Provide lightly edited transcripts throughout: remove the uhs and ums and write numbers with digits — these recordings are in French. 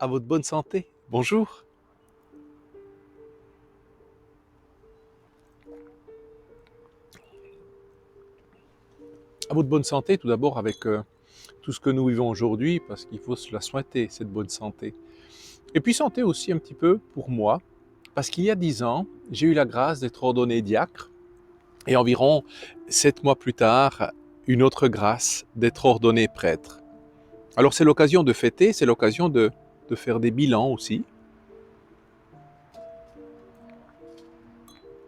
À votre bonne santé. Bonjour. À votre bonne santé, tout d'abord avec tout ce que nous vivons aujourd'hui, parce qu'il faut se la souhaiter, cette bonne santé. Et puis santé aussi un petit peu pour moi, parce qu'il y a 10 ans, j'ai eu la grâce d'être ordonné diacre, et environ 7 mois plus tard, une autre grâce d'être ordonné prêtre. Alors c'est l'occasion de fêter, c'est l'occasion de faire des bilans aussi.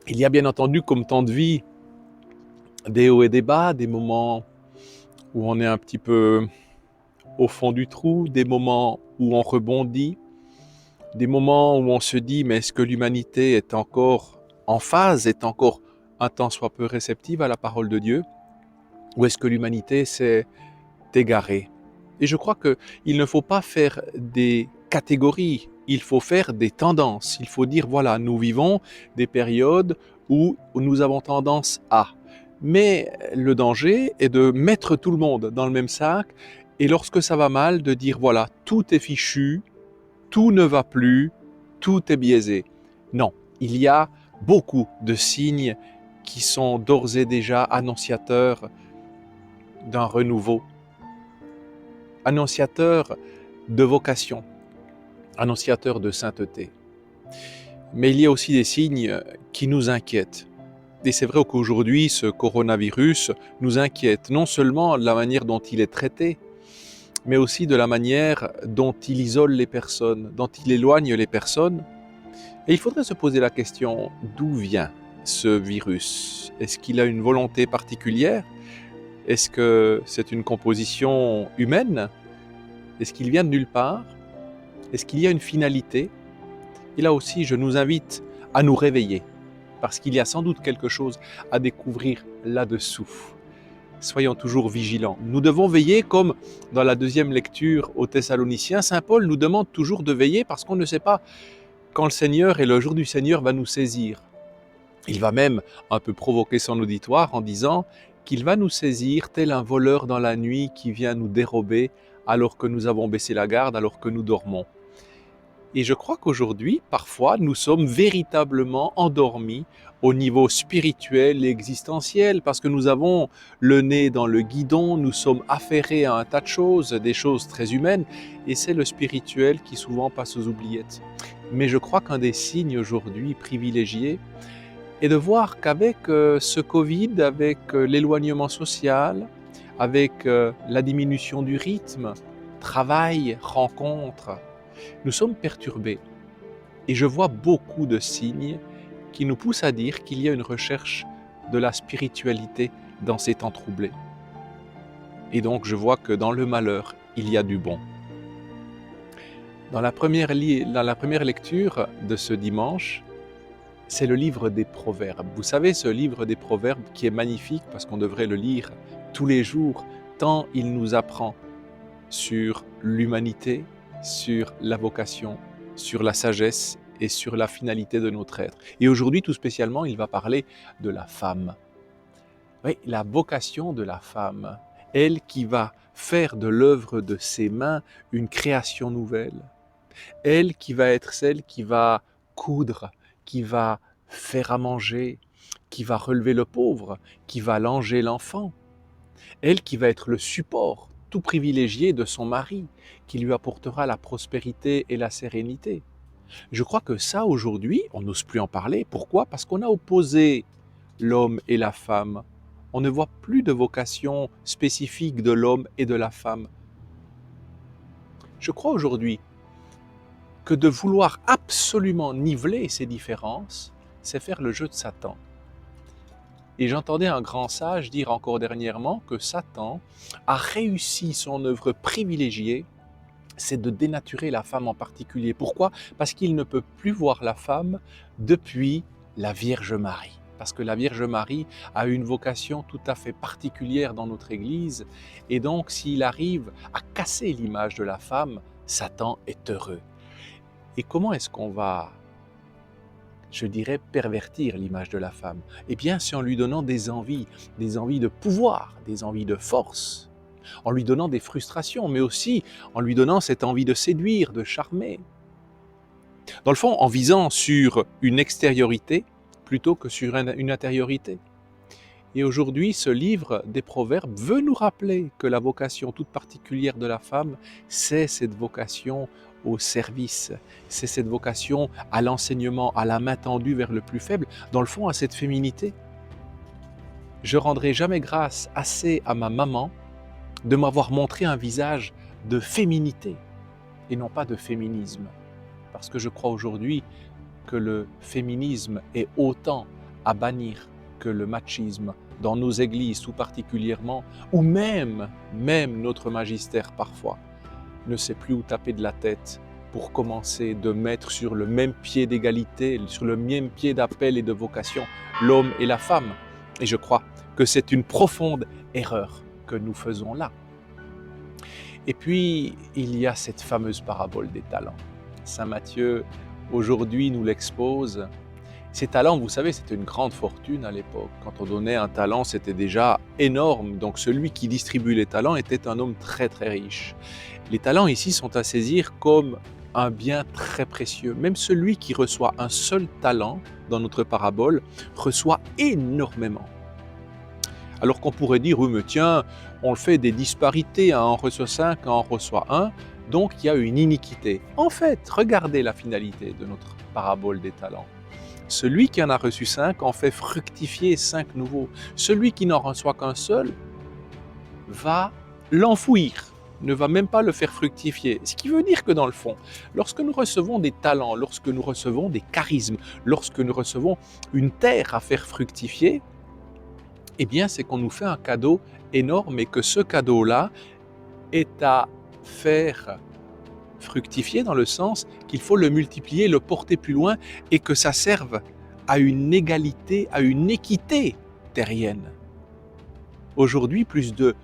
Il y a bien entendu, comme temps de vie, des hauts et des bas, des moments où on est un petit peu au fond du trou, des moments où on rebondit, des moments où on se dit mais est-ce que l'humanité est encore en phase, est encore un tant soit peu réceptive à la parole de Dieu, ou est-ce que l'humanité s'est égarée? Et je crois qu'il ne faut pas faire des catégories, il faut faire des tendances. Il faut dire voilà, nous vivons des périodes où nous avons tendance à. Mais le danger est de mettre tout le monde dans le même sac et lorsque ça va mal, de dire voilà, tout est fichu, tout ne va plus, tout est biaisé. Non, il y a beaucoup de signes qui sont d'ores et déjà annonciateurs d'un renouveau, annonciateurs de vocation, annonciateurs de sainteté. Mais il y a aussi des signes qui nous inquiètent. Et c'est vrai qu'aujourd'hui, ce coronavirus nous inquiète, non seulement de la manière dont il est traité, mais aussi de la manière dont il isole les personnes, dont il éloigne les personnes. Et il faudrait se poser la question, d'où vient ce virus? Est-ce qu'il a une volonté particulière? Est-ce que c'est une composition humaine? Est-ce qu'il vient de nulle part? Est-ce qu'il y a une finalité? Et là aussi, je nous invite à nous réveiller, parce qu'il y a sans doute quelque chose à découvrir là-dessous. Soyons toujours vigilants. Nous devons veiller comme dans la deuxième lecture aux Thessaloniciens, Saint Paul nous demande toujours de veiller parce qu'on ne sait pas quand le Seigneur et le jour du Seigneur va nous saisir. Il va même un peu provoquer son auditoire en disant qu'il va nous saisir tel un voleur dans la nuit qui vient nous dérober alors que nous avons baissé la garde, alors que nous dormons. Et je crois qu'aujourd'hui, parfois, nous sommes véritablement endormis au niveau spirituel et existentiel parce que nous avons le nez dans le guidon, nous sommes affairés à un tas de choses, des choses très humaines, et c'est le spirituel qui souvent passe aux oubliettes. Mais je crois qu'un des signes aujourd'hui privilégiés est de voir qu'avec ce Covid, avec l'éloignement social, avec la diminution du rythme, travail, rencontres, nous sommes perturbés. Et je vois beaucoup de signes qui nous poussent à dire qu'il y a une recherche de la spiritualité dans ces temps troublés. Et donc je vois que dans le malheur, il y a du bon. Dans la première lecture de ce dimanche, c'est le livre des Proverbes. Vous savez, ce livre des Proverbes qui est magnifique parce qu'on devrait le lire tous les jours, tant il nous apprend sur l'humanité, sur la vocation, sur la sagesse et sur la finalité de notre être. Et aujourd'hui, tout spécialement, il va parler de la femme. Oui, la vocation de la femme, elle qui va faire de l'œuvre de ses mains une création nouvelle. Elle qui va être celle qui va coudre, qui va faire à manger, qui va relever le pauvre, qui va langer l'enfant. Elle qui va être le support tout privilégié de son mari, qui lui apportera la prospérité et la sérénité. Je crois que ça, aujourd'hui, on n'ose plus en parler. Pourquoi? Parce qu'on a opposé l'homme et la femme. On ne voit plus de vocation spécifique de l'homme et de la femme. Je crois aujourd'hui que de vouloir absolument niveler ces différences, c'est faire le jeu de Satan. Et j'entendais un grand sage dire encore dernièrement que Satan a réussi son œuvre privilégiée, c'est de dénaturer la femme en particulier. Pourquoi? Parce qu'il ne peut plus voir la femme depuis la Vierge Marie. Parce que la Vierge Marie a une vocation tout à fait particulière dans notre Église. Et donc, s'il arrive à casser l'image de la femme, Satan est heureux. Et comment est-ce qu'on va, je dirais, pervertir l'image de la femme? Eh bien, c'est en lui donnant des envies de pouvoir, des envies de force. en lui donnant des frustrations, mais aussi en lui donnant cette envie de séduire, de charmer. Dans le fond, en visant sur une extériorité plutôt que sur une intériorité. Et aujourd'hui, ce livre des Proverbes veut nous rappeler que la vocation toute particulière de la femme, c'est cette vocation au service, c'est cette vocation à l'enseignement, à la main tendue vers le plus faible, dans le fond à cette féminité. Je rendrai jamais grâce assez à ma maman de m'avoir montré un visage de féminité et non pas de féminisme. Parce que je crois aujourd'hui que le féminisme est autant à bannir que le machisme dans nos églises tout particulièrement, ou même notre magistère parfois ne sait plus où taper de la tête pour commencer de mettre sur le même pied d'égalité, sur le même pied d'appel et de vocation, l'homme et la femme. Et je crois que c'est une profonde erreur que nous faisons là. Et puis, il y a cette fameuse parabole des talents. Saint Matthieu, aujourd'hui, nous l'expose. Ces talents, vous savez, c'était une grande fortune à l'époque. Quand on donnait un talent, c'était déjà énorme. Donc celui qui distribue les talents était un homme très très riche. Les talents ici sont à saisir comme un bien très précieux. Même celui qui reçoit un seul talent dans notre parabole reçoit énormément. Alors qu'on pourrait dire, oui mais tiens, on le fait des disparités, un en reçoit 5, un en reçoit 1, donc il y a une iniquité. En fait, regardez la finalité de notre parabole des talents. Celui qui en a reçu 5 en fait fructifier 5 nouveaux. Celui qui n'en reçoit qu'un seul va l'enfouir, ne va même pas le faire fructifier. Ce qui veut dire que dans le fond, lorsque nous recevons des talents, lorsque nous recevons des charismes, lorsque nous recevons une terre à faire fructifier, eh bien c'est qu'on nous fait un cadeau énorme et que ce cadeau-là est à faire fructifier dans le sens qu'il faut le multiplier, le porter plus loin et que ça serve à une égalité, à une équité terrienne. Aujourd'hui, plus de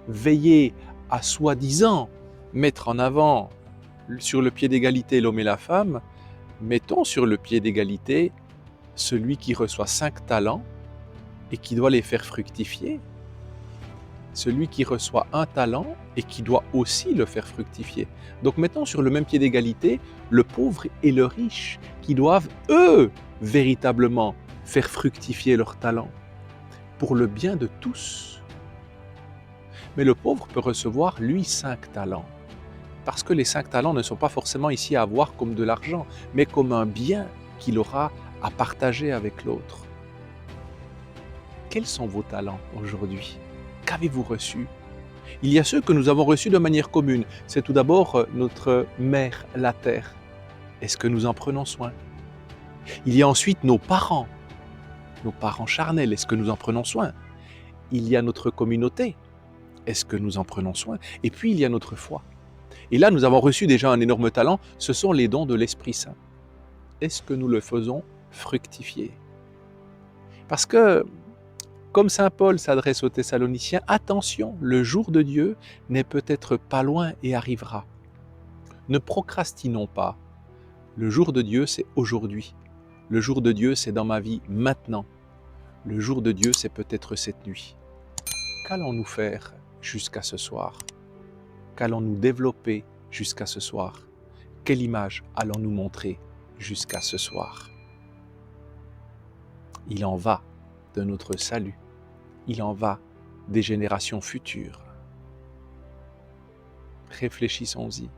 veiller à soi-disant mettre en avant sur le pied d'égalité l'homme et la femme, mettons sur le pied d'égalité celui qui reçoit 5 talents et qui doit les faire fructifier, celui qui reçoit un talent et qui doit aussi le faire fructifier. Donc mettons sur le même pied d'égalité le pauvre et le riche qui doivent, eux, véritablement faire fructifier leur talent pour le bien de tous. Mais le pauvre peut recevoir, lui, 5 talents. Parce que les 5 talents ne sont pas forcément ici à avoir comme de l'argent, mais comme un bien qu'il aura à partager avec l'autre. Quels sont vos talents aujourd'hui ? Qu'avez-vous reçu ? Il y a ceux que nous avons reçus de manière commune. C'est tout d'abord notre mère, la terre. Est-ce que nous en prenons soin ? Il y a ensuite nos parents charnels. Est-ce que nous en prenons soin ? Il y a notre communauté. Est-ce que nous en prenons soin ? Et puis il y a notre foi. Et là, nous avons reçu déjà un énorme talent. Ce sont les dons de l'Esprit Saint. Est-ce que nous le faisons fructifier ? Parce que comme saint Paul s'adresse aux Thessaloniciens, attention, le jour de Dieu n'est peut-être pas loin et arrivera. Ne procrastinons pas. Le jour de Dieu, c'est aujourd'hui. Le jour de Dieu, c'est dans ma vie maintenant. Le jour de Dieu, c'est peut-être cette nuit. Qu'allons-nous faire jusqu'à ce soir ? Qu'allons-nous développer jusqu'à ce soir ? Quelle image allons-nous montrer jusqu'à ce soir ? Il en va de notre salut. Il en va des générations futures. Réfléchissons-y.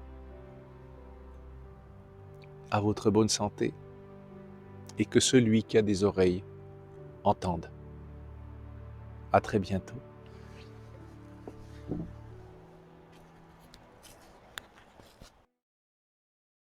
À votre bonne santé et que celui qui a des oreilles entende. À très bientôt.